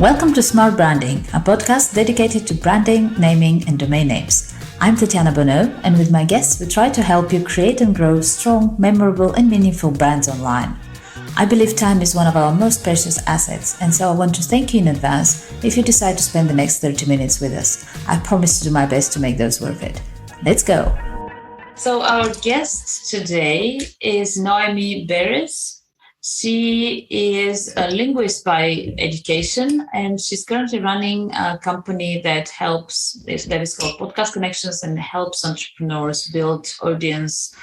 Welcome to Smart Branding, a podcast dedicated to branding, naming, and domain names. I'm Tatiana Bonneau, and with my guests, we try to help you create and grow strong, memorable, and meaningful brands online. I believe time is one of our most precious assets, and so I want to thank you in advance if you decide to spend the next 30 minutes with us. I promise to do my best to make those worth it. Let's go. So our guest today is Noemi Beres. She is a linguist by education, and she's currently running a company that is called Podcast Connections and helps entrepreneurs build audience,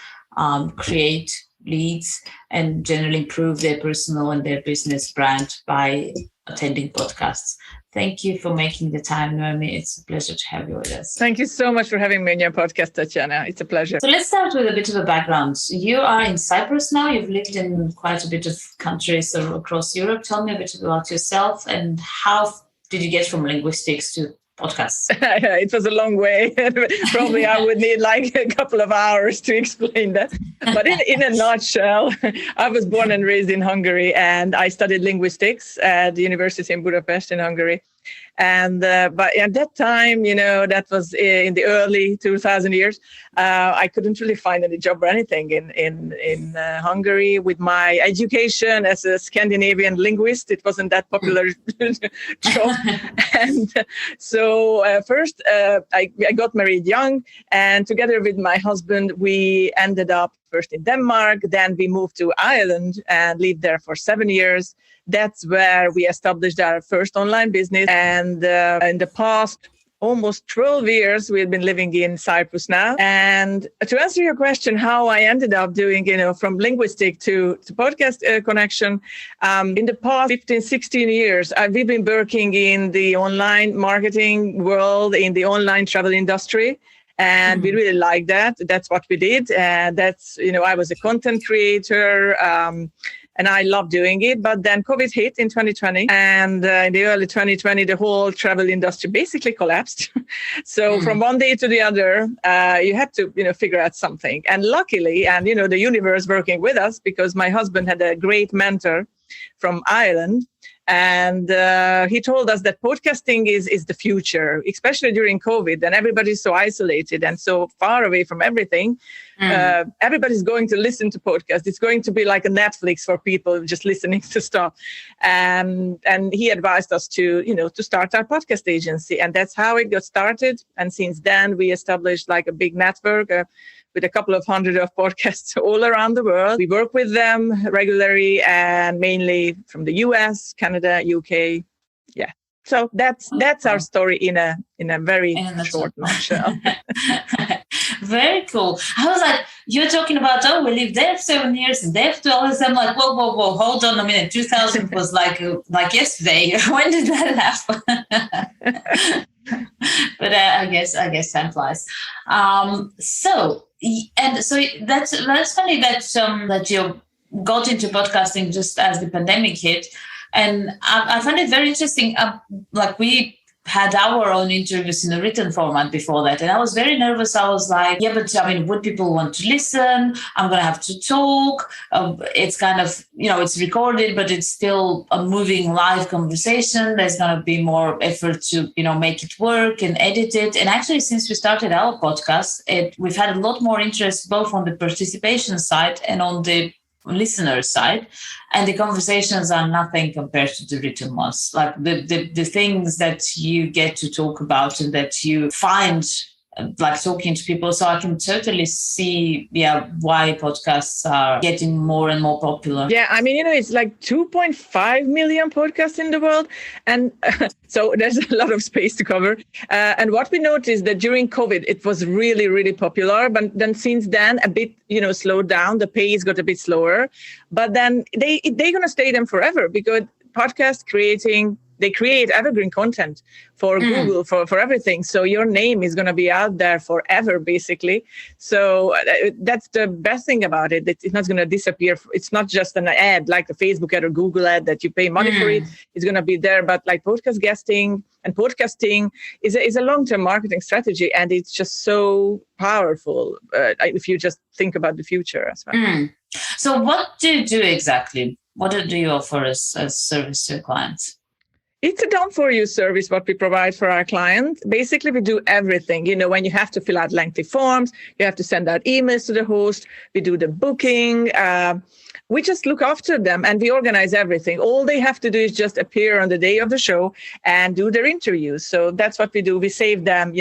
create leads, and generally improve their personal and their business brand by attending podcasts. Thank you for making the time, Noemi. It's a pleasure to have you with us. Thank you so much for having me on your podcast, Tatiana. It's a pleasure. So let's start with a bit of a background. You are in Cyprus now. You've lived in quite a bit of countries across Europe. Tell me a bit about yourself and how did you get from linguistics to podcasts? It was a long way. Probably I would need like a couple of hours to explain that. But in a nutshell, I was born and raised in Hungary, and I studied linguistics at the university in Budapest in Hungary. And but at that time, that was in the early 2000 years. I couldn't really find any job or anything in Hungary with my education as a Scandinavian linguist. It wasn't that popular job. And so first I got married young, and together with my husband, we ended up first in Denmark. Then we moved to Ireland and lived there for 7 years. That's where we established our first online business. And in the past almost 12 years, we've been living in Cyprus now. And to answer your question, how I ended up doing, from linguistic to podcast connection, in the past 15, 16 years, we've been working in the online marketing world, in the online travel industry. And we really like that. That's what we did. And that's, I was a content creator, and I love doing it. But then COVID hit in 2020. And in the early 2020, the whole travel industry basically collapsed. So from one day to the other, you had to, figure out something. And luckily, and, the universe working with us, because my husband had a great mentor from Ireland. And he told us that podcasting is the future, especially during COVID, and everybody's so isolated and so far away from everything. Everybody's going to listen to podcasts. It's going to be like a Netflix for people just listening to stuff. And he advised us to start our podcast agency. And that's how it got started. And since then, we established like a big network with a couple of hundred of podcasts all around the world. We work with them regularly and mainly from the US, Canada, UK. Yeah. So that's our story in a very short nutshell. Very cool. I was like, you're talking about, we lived there for 7 years and there for 12 years. I'm like, whoa, hold on a minute. 2000 was like yesterday. When did that happen? But I guess time flies. So that's funny that you got into podcasting just as the pandemic hit, and I find it very interesting. We had our own interviews in a written format before that, and I was very nervous. I was like, would people want to listen? I'm going to have to talk. It's kind of, it's recorded, but it's still a moving live conversation. There's going to be more effort to, make it work and edit it. And actually, since we started our podcast, we've had a lot more interest both on the participation side and on the listener side, and the conversations are nothing compared to the written ones. Like the things that you get to talk about and that you find like talking to people. So I can totally see, why podcasts are getting more and more popular. Yeah, it's like 2.5 million podcasts in the world. And so there's a lot of space to cover. And what we noticed that during COVID, it was really, really popular. But then since then, a bit, slowed down. The pace got a bit slower. But then they're going to stay them forever, because they create evergreen content for Google, for everything. So your name is going to be out there forever, basically. So that's the best thing about it. It's not going to disappear. It's not just an ad like a Facebook ad or Google ad that you pay money for it. It's going to be there. But like podcast guesting and podcasting is a long-term marketing strategy. And it's just so powerful if you just think about the future as well. So what do you do exactly? What do you offer as service to your clients? It's a done-for-you service, what we provide for our clients. Basically, we do everything. When you have to fill out lengthy forms, you have to send out emails to the host, we do the booking, we just look after them and we organize everything. All they have to do is just appear on the day of the show and do their interviews. So that's what we do. We save them,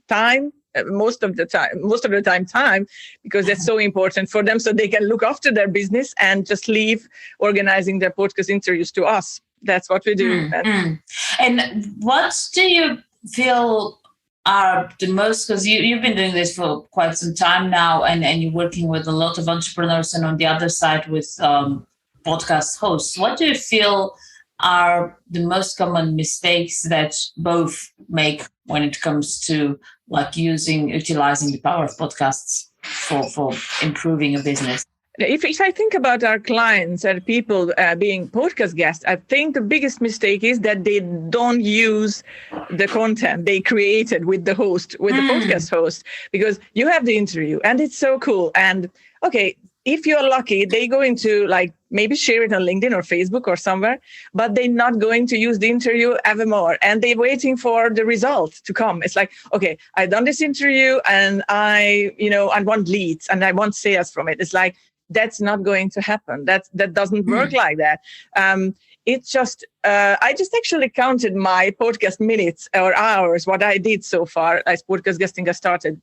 time, most of the time, because that's so important for them, so they can look after their business and just leave organizing their podcast interviews to us. That's what we do. And what do you feel are the most, because you've been doing this for quite some time now, and you're working with a lot of entrepreneurs, and on the other side with podcast hosts, what do you feel are the most common mistakes that both make when it comes to utilizing the power of podcasts for improving a business? If I think about our clients and people being podcast guests, I think the biggest mistake is that they don't use the content they created with the host, with the podcast host, because you have the interview and it's so cool. And okay, if you're lucky, they're going to maybe share it on LinkedIn or Facebook or somewhere, but they're not going to use the interview evermore. And they're waiting for the result to come. It's like, okay, I've done this interview and I want leads and I want sales from it. It's like, that's not going to happen. That doesn't work like that. It's just, I just actually counted my podcast minutes or hours, what I did so far as podcast guesting. I started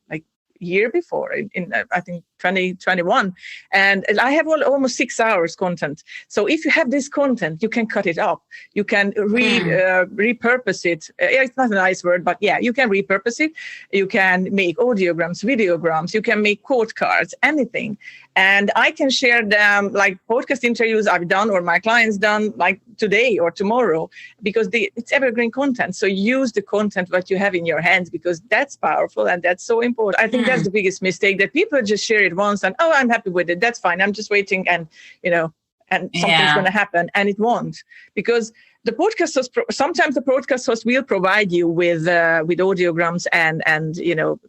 year before in I think 2021, and I have almost 6 hours content. So if you have this content, you can cut it up, you can repurpose it. It's not a nice word, but yeah, you can repurpose it. You can make audiograms, videograms, you can make quote cards, anything. And I can share them like podcast interviews I've done or my clients done today or tomorrow, because it's evergreen content. So use the content that you have in your hands, because that's powerful and that's so important. I think that's the biggest mistake, that people just share it once and, oh, I'm happy with it. That's fine. I'm just waiting and something's going to happen, and it won't, because the podcast host, sometimes the podcast host will provide you with audiograms and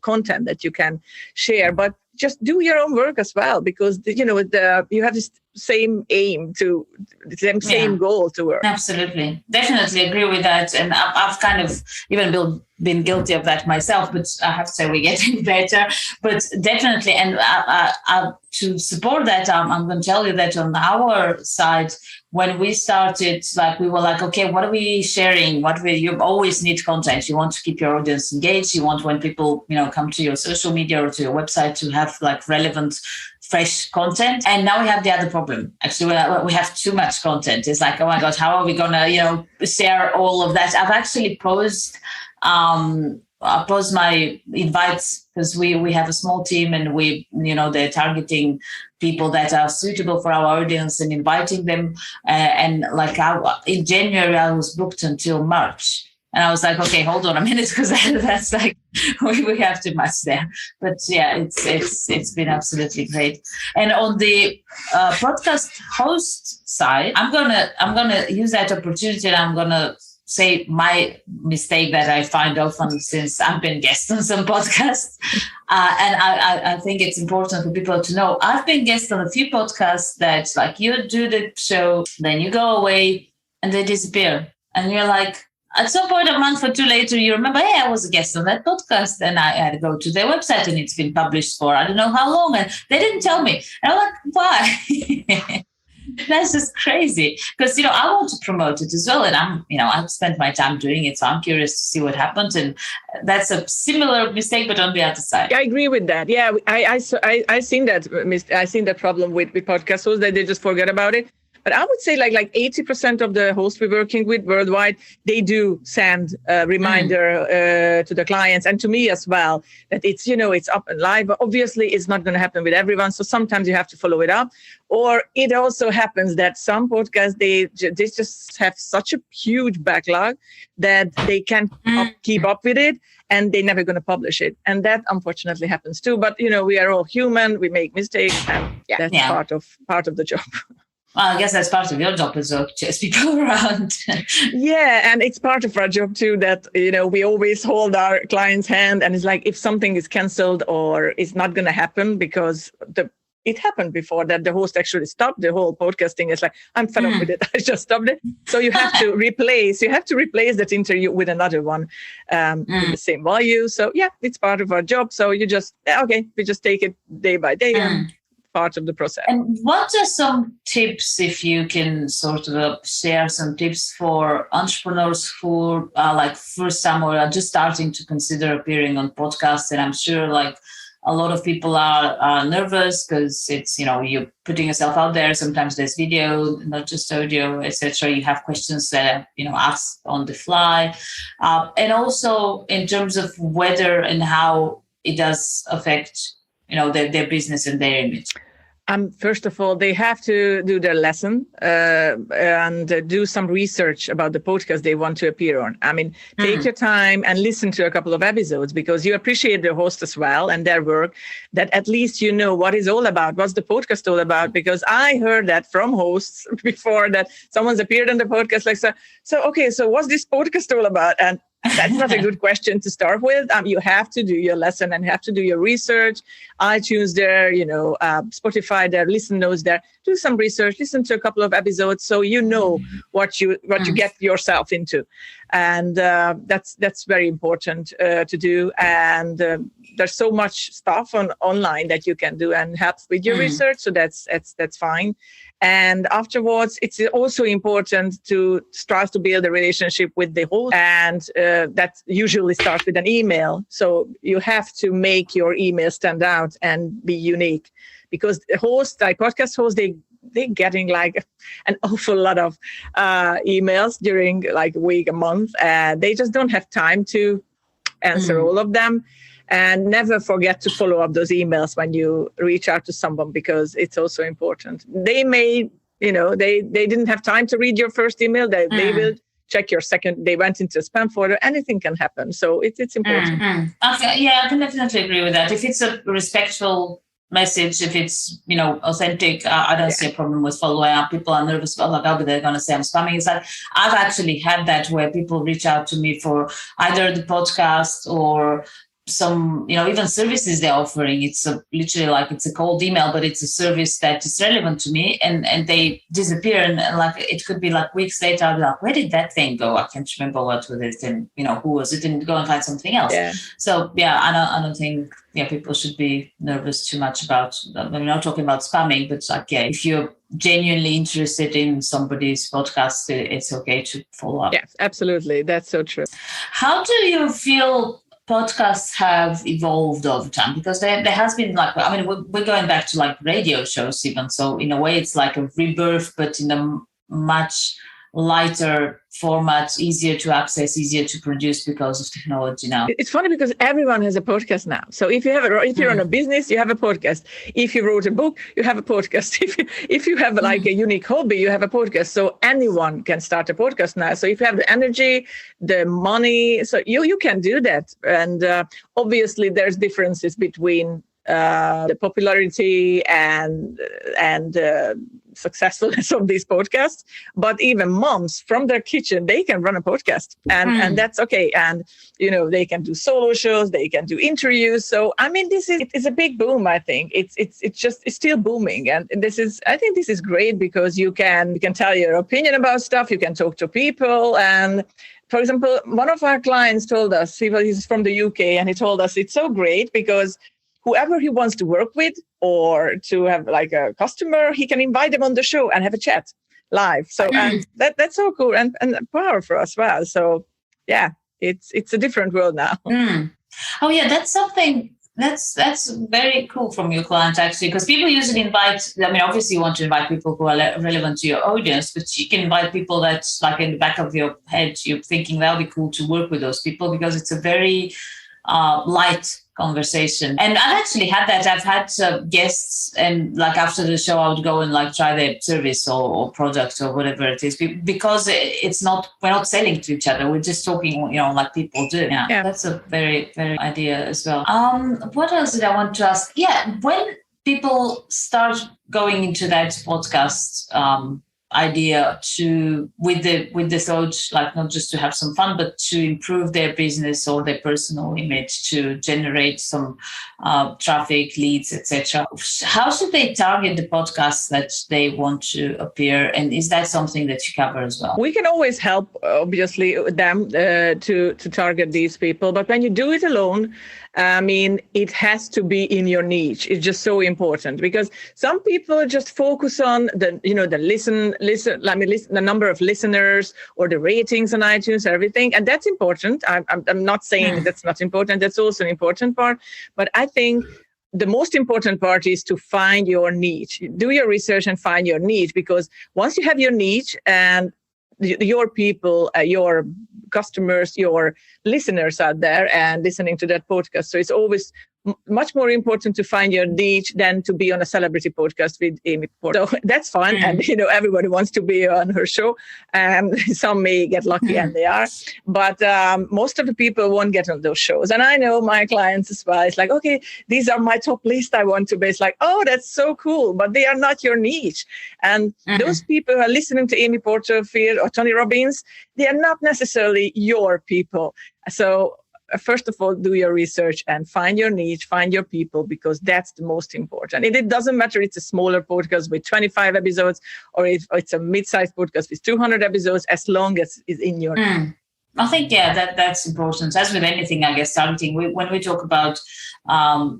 content that you can share, but just do your own work as well, because you have this same aim to the same goal to work. Absolutely, definitely agree with that, and I've kind of even been guilty of that myself. But I have to say we're getting better. But definitely, and to support that, I'm going to tell you that on our side, when we started, we were like, okay, what are we sharing? You always need content. You want to keep your audience engaged. You want, when people, come to your social media or to your website, to have relevant, fresh content. And now we have the other problem. Actually, we have too much content. It's like, oh my God, how are we going to, share all of that? I've actually posed my invites, because we have a small team, and they're targeting people that are suitable for our audience and inviting them. And in January, I was booked until March. And I was like, okay, hold on a minute, because that's we have too much there. But yeah, it's been absolutely great. And on the podcast host side, I'm gonna use that opportunity, and I'm gonna say my mistake that I find often, since I've been guest on some podcasts. And I think it's important for people to know, I've been guest on a few podcasts that you do the show, then you go away and they disappear. And you're like, at some point a month or two later, you remember, hey, I was a guest on that podcast, and I had to go to their website and it's been published for I don't know how long. And they didn't tell me. And I'm like, why? That's just crazy, because I want to promote it as well, and I've spent my time doing it, so I'm curious to see what happens. And that's a similar mistake, but on the other side. I agree with that. Yeah, I seen that. I seen that problem with podcast hosts, that they just forget about it. But I would say like 80% of the hosts we're working with worldwide, they do send a reminder to the clients and to me as well, that it's, it's up and live. But obviously, it's not going to happen with everyone. So sometimes you have to follow it up. Or it also happens that some podcasts, they just have such a huge backlog that they can't keep up with it, and they're never going to publish it. And that unfortunately happens too. But, we are all human. We make mistakes, and that's part of the job. Well, I guess that's part of your job as well, chase people around. Yeah, and it's part of our job too, that, we always hold our client's hand, and it's like, if something is canceled or it's not going to happen because the it happened before that the host actually stopped the whole podcasting. It's like, I'm fed up with it. I just stopped it. So you have to replace that interview with another one with the same value. So yeah, it's part of our job. So we just take it day by day and part of the process. And what are some tips, if you can sort of share some tips for entrepreneurs who are like first time or are just starting to consider appearing on podcasts? And I'm sure like a lot of people are nervous because it's, you're putting yourself out there. Sometimes there's video, not just audio, etc. You have questions that are, asked on the fly. And also in terms of whether and how it does affect their business and their image. First of all, they have to do their lesson and do some research about the podcast they want to appear on. I mean, take your time and listen to a couple of episodes because you appreciate the host as well and their work, that at least you know what it's all about, what's the podcast all about, because I heard that from hosts before that someone's appeared on the podcast like, so what's this podcast all about? And that's not a good question to start with. You have to do your lesson and have to do your research. iTunes there, Spotify there, listen notes there. Do some research, listen to a couple of episodes so you know what you get yourself into. And that's very important to do. And there's so much stuff online that you can do and help with your research. So that's fine. And afterwards, it's also important to start to build a relationship with the host. And that usually starts with an email. So you have to make your email stand out and be unique, because the hosts, like podcast hosts, they're getting like an awful lot of emails during like a week, a month, and they just don't have time to answer all of them. And never forget to follow up those emails when you reach out to someone, because it's also important. They may, they didn't have time to read your first email. They will check your second. They went into a spam folder. Anything can happen. So it's important. I can definitely agree with that. If it's a respectful message, if it's, authentic, I don't see a problem with following up. People are nervous about like, they're going to say I'm spamming. It's like, I've actually had that where people reach out to me for either the podcast or some, even services they're offering. It's literally like it's a cold email, but it's a service that is relevant to me, and they disappear. And like it could be like weeks later, I'll be like, where did that thing go? I can't remember what was it, and who was it, and go and find something else. Yeah. So I don't think people should be nervous too much about. I'm not talking about spamming, but like if you're genuinely interested in somebody's podcast, it's okay to follow up. Yes, absolutely. That's so true. How do you feel podcasts have evolved over time? Because there has been we're going back to like radio shows even. So in a way it's like a rebirth, but in a much lighter format, easier to access, easier to produce because of technology now. It's funny because everyone has a podcast now. So if you're on a business, you have a podcast. If you wrote a book, you have a podcast. If you have like a unique hobby, you have a podcast. So anyone can start a podcast now. So if you have the energy, the money, so you can do that. And obviously there's differences between the popularity and successfulness of these podcasts, but even moms from their kitchen, they can run a podcast, and that's okay. And they can do solo shows, they can do interviews. So I mean, it's a big boom. I think it's still booming, and I think this is great because you can tell your opinion about stuff, you can talk to people. And for example, one of our clients told us, he's from the UK, and he told us it's so great because whoever he wants to work with or to have like a customer, he can invite them on the show and have a chat live. So and that's so cool and powerful as well. So yeah, it's a different world now. Oh yeah, that's something that's very cool from your client actually, because people usually invite. I mean, obviously you want to invite people who are relevant to your audience, but you can invite people that's like in the back of your head. You're thinking that would be cool to work with those people because it's a very light conversation. And I've actually had that. I've had guests, and like after the show, I would go and like try their service or product or whatever it is, because we're not selling to each other. We're just talking, like people do. Yeah. That's a very, very idea as well. What else did I want to ask? Yeah, when people start going into that podcast idea to with the thought, like not just to have some fun, but to improve their business or their personal image, to generate some traffic, leads, etc. How should they target the podcasts that they want to appear? And is that something that you cover as well? We can always help, obviously, them to target these people. But when you do it alone, I mean, it has to be in your niche. It's just so important, because some people just focus on the number of listeners or the ratings on iTunes, everything. And that's important. I'm not saying that's not important. That's also an important part. But I think the most important part is to find your niche. Do your research and find your niche, because once you have your niche and your people, your customers, your listeners out there and listening to that podcast. So it's always much more important to find your niche than to be on a celebrity podcast with Amy Porter. So that's fun. And, everybody wants to be on her show. Some may get lucky and they are. But most of the people won't get on those shows. And I know my clients as well. It's like, okay, these are my top list I want to be. It's like, oh, that's so cool. But they are not your niche. And those people who are listening to Amy Porterfield or Tony Robbins, they are not necessarily your people. So first of all, do your research and find your niche, find your people, because that's the most important. And it doesn't matter if it's a smaller podcast with 25 episodes or if it's a mid-sized podcast with 200 episodes, as long as it's in your niche. I think, that's important. As with anything, I guess, targeting, when we talk about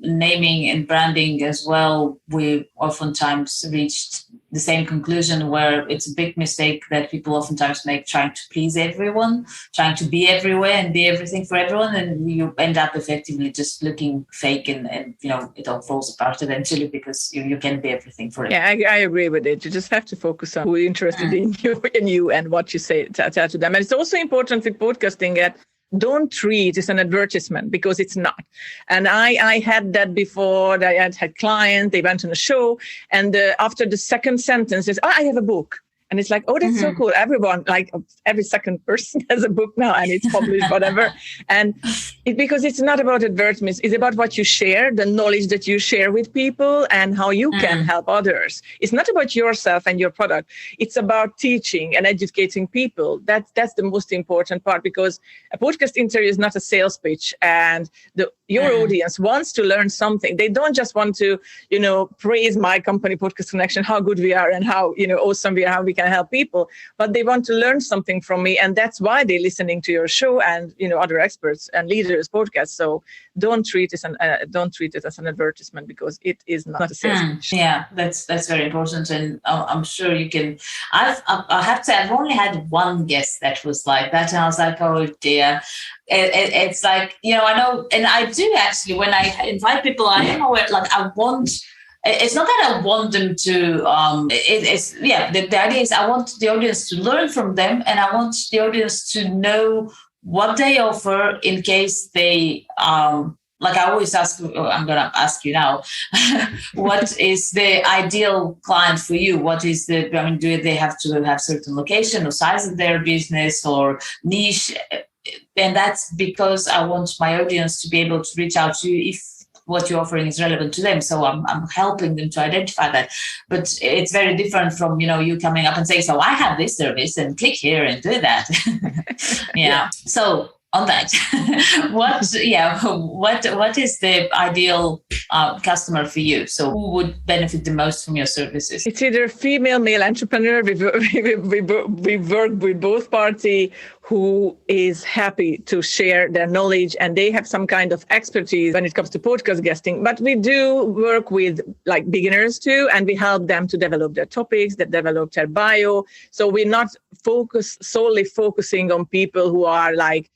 naming and branding as well, we oftentimes reached the same conclusion, where it's a big mistake that people oftentimes make, trying to please everyone, trying to be everywhere and be everything for everyone. And you end up effectively just looking fake and it all falls apart eventually, because you can be everything for everyone. Yeah, I agree with it. You just have to focus on who is interested in you and what you say tell to them. And it's also important with podcasting that don't treat it as an advertisement, because it's not. And I had that before. I had clients, they went on a show, and after the second sentence is, I have a book. And it's like, oh, that's so cool. Everyone, like every second person has a book now and it's published, whatever. And because it's not about advertisements, it's about what you share, the knowledge that you share with people and how you can help others. It's not about yourself and your product. It's about teaching and educating people. That's the most important part, because a podcast interview is not a sales pitch, and your audience wants to learn something. They don't just want to, praise my company, Podcast Connection, how good we are and how, awesome we are, how we can help people, but they want to learn something from me, and that's why they're listening to your show and other experts and leaders podcasts. So don't treat it as an advertisement, because it is not a sales pitch. Yeah, that's very important, and I'm sure you can. I have to say, I've only had one guest that was like that, and I was like, oh dear. It's like, I know, and I do actually, when I invite people, I am aware, like I want. It's not that I want them to, the idea is I want the audience to learn from them, and I want the audience to know what they offer in case they, like I always ask, I'm going to ask you now, what is the ideal client for you? What is do they have to have certain location or size of their business or niche? And that's because I want my audience to be able to reach out to you if what you're offering is relevant to them. So I'm helping them to identify that. But it's very different from, you coming up and saying, so I have this service and click here and do that. Yeah. So on that, what is the ideal customer for you? So who would benefit the most from your services? It's either female, male entrepreneur. We work with both parties, who is happy to share their knowledge, and they have some kind of expertise when it comes to podcast guesting. But we do work with like beginners too, and we help them to develop their topics, that develop their bio. So we're not solely focusing on people who are like,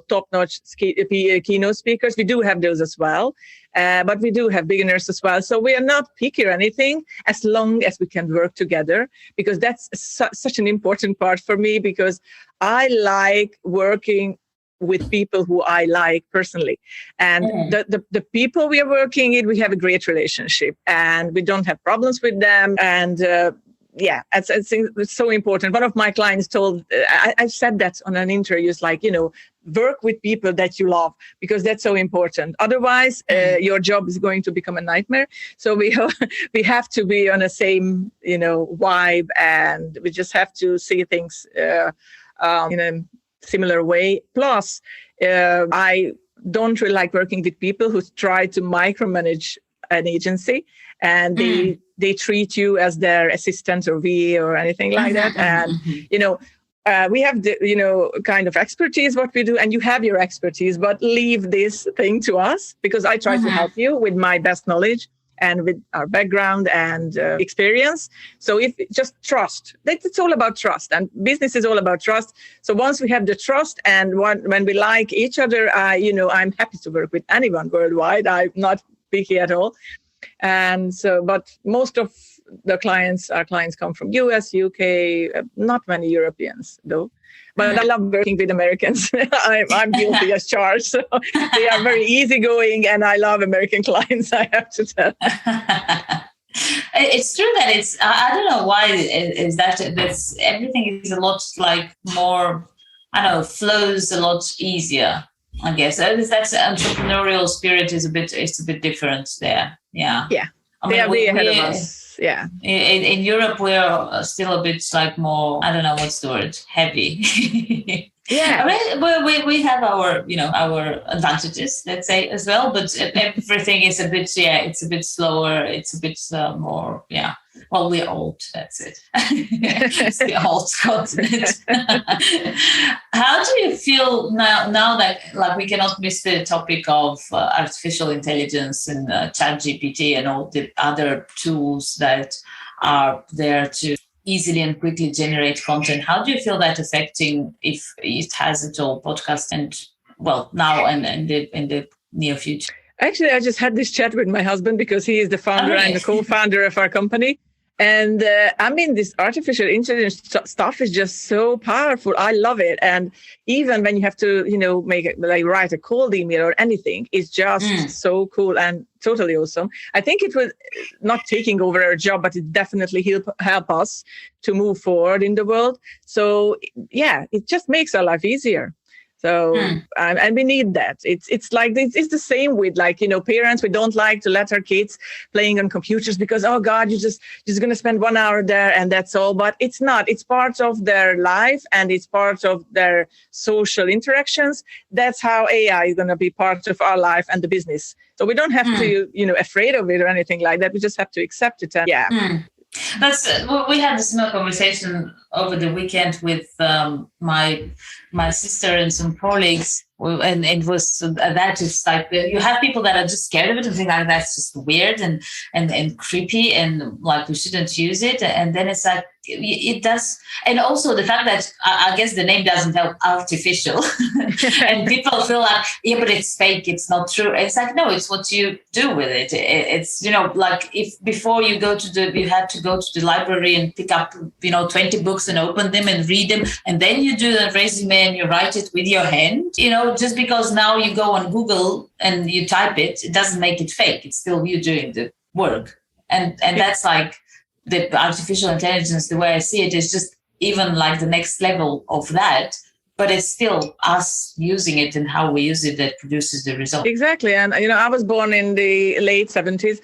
top-notch keynote speakers. We do have those as well, but we do have beginners as well. So we are not picky or anything, as long as we can work together, because that's such an important part for me, because I like working with people who I like personally. And the people we are working with, we have a great relationship and we don't have problems with them. And it's so important. One of my clients told, I've said that on an interview, it's like, work with people that you love, because that's so important. Otherwise, your job is going to become a nightmare. So we have to be on the same, vibe, and we just have to see things in a similar way. Plus, I don't really like working with people who try to micromanage an agency, and they treat you as their assistant or VA or anything like that. And, we have the, kind of expertise, what we do, and you have your expertise, but leave this thing to us, because I try to help you with my best knowledge and with our background and experience. So if just trust, it's all about trust, and business is all about trust. So once we have the trust, and when we like each other, I'm happy to work with anyone worldwide. I'm not picky at all. And so, but most of our clients come from US, UK, not many Europeans though. But I love working with Americans. I'm guilty as charged. So they are very easygoing, and I love American clients, I have to tell. It's true that I don't know why is that everything is a lot like more, flows a lot easier, I guess. That entrepreneurial spirit is a bit different there. Yeah. Yeah. They are way ahead of us. Yeah. In Europe, we're still a bit like more, I don't know what's the word, heavy. Yeah. We have our, our advantages, let's say, as well. But everything is it's a bit slower. It's a bit more, Well, we're old. That's it. It's the old continent. How do you feel now that like we cannot miss the topic of artificial intelligence and ChatGPT and all the other tools that are there to easily and quickly generate content? How do you feel that affecting, if it has at all, podcast and now and in the near future? Actually, I just had this chat with my husband, because he is the founder and the co-founder of our company. And this artificial intelligence stuff is just so powerful. I love it. And even when you have to, write a cold email or anything, it's just so cool and totally awesome. I think it was not taking over our job, but it definitely help us to move forward in the world. So, it just makes our life easier. So, and we need that. It's like, it's the same with parents. We don't like to let our kids playing on computers because, oh God, you're just going to spend 1 hour there and that's all. But it's not. It's part of their life, and it's part of their social interactions. That's how AI is going to be part of our life and the business. So we don't have to, afraid of it or anything like that. We just have to accept it. And, we had a similar conversation over the weekend with my sister and some colleagues, and it was that it's like you have people that are just scared of it and think like that's just weird and creepy and like we shouldn't use it, and then it's like it does. And also the fact that I guess the name doesn't help, artificial, and people feel like but it's fake, it's not true. It's like, no, it's what you do with it. It's like if before you had to go to the library and pick up 20 books and open them and read them, and then you do the resume and you write it with your hand. Just because now you go on Google and you type it doesn't make it fake. It's still you doing the work, and that's like the artificial intelligence. The way I see it is just even like the next level of that, but it's still us using it and how we use it that produces the result. Exactly. And, I was born in the late 70s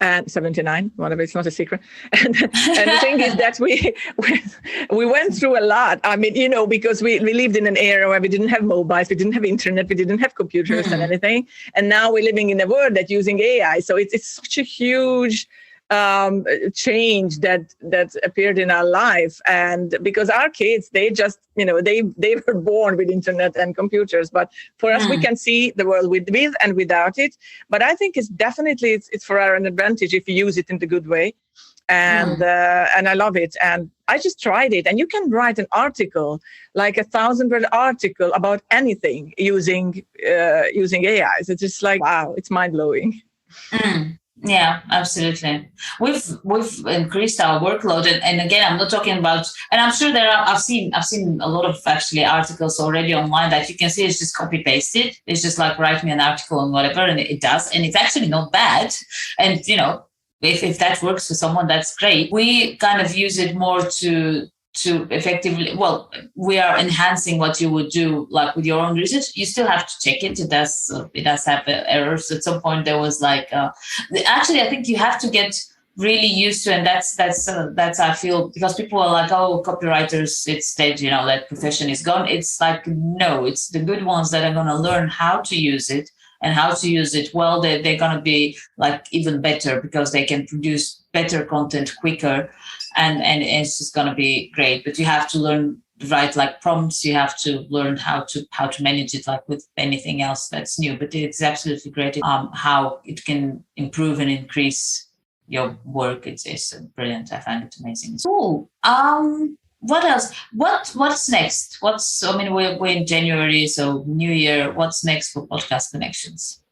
and 79, whatever, it's not a secret. And the thing is that we went through a lot. I mean, because we lived in an era where we didn't have mobiles, we didn't have internet, we didn't have computers and anything. And now we're living in a world that's using AI. So it's such a huge change that appeared in our life. And because our kids, they just, they were born with internet and computers, but for us, we can see the world with and without it. But I think it's for our advantage if you use it in the good way. And I love it. And I just tried it. And you can write an article, like 1,000-word article about anything using AI. So it's just like, wow, it's mind blowing. Yeah, absolutely. We've increased our workload, and again, I'm not talking about. And I'm sure I've seen a lot of actually articles already online that you can see it's just copy pasted. It's just like write me an article and whatever, and it does, and it's actually not bad. And if that works for someone, that's great. We kind of use it more to effectively, well, we are enhancing what you would do like with your own research. You still have to check it. It does have errors. At some point there was like, actually, I think you have to get really used to, and that's I feel, because people are like, oh, copywriters, it's dead, that profession is gone. It's like, no, it's the good ones that are going to learn how to use it, and how to use it well. They're going to be like even better, because they can produce better content quicker, and it's just going to be great. But you have to learn to write like prompts. You have to learn how to manage it, like with anything else that's new. But it's absolutely great how it can improve and increase your work. It's brilliant. I find it amazing. Cool. What else? What's next? We're in January, so New Year. What's next for Podcast Connections?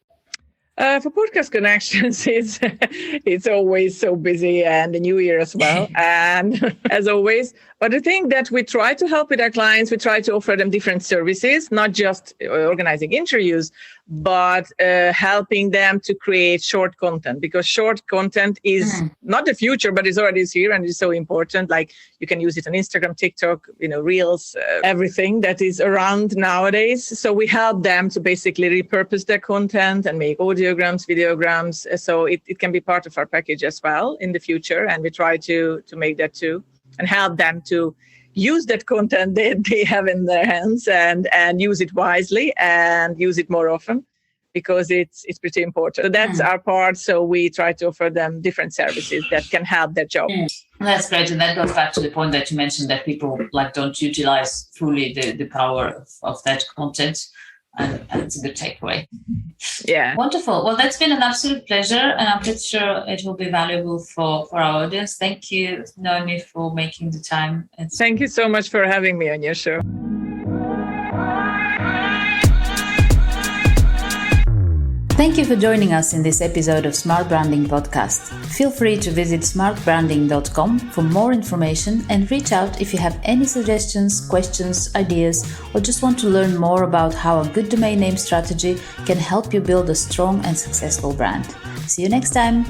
For Podcast Connections, it's always so busy, and the New Year as well. And as always, but the thing that we try to help with our clients, we try to offer them different services, not just organizing interviews, but helping them to create short content, because short content is not the future, but it's already here and it's so important. Like you can use it on Instagram, TikTok, Reels, everything that is around nowadays. So we help them to basically repurpose their content and make audiograms, videograms. So it can be part of our package as well in the future. And we try to make that too, and help them to use that content they have in their hands and use it wisely and use it more often, because it's pretty important. So that's our part. So we try to offer them different services that can help their job. That's great. And that goes back to the point that you mentioned, that people don't utilize fully the power of that content. And it's a good takeaway. Yeah. Wonderful. Well, that's been an absolute pleasure, and I'm pretty sure it will be valuable for our audience. Thank you, Noemi, for making the time. Thank you so much for having me on your show. Thank you for joining us in this episode of Smart Branding Podcast. Feel free to visit smartbranding.com for more information, and reach out if you have any suggestions, questions, ideas, or just want to learn more about how a good domain name strategy can help you build a strong and successful brand. See you next time.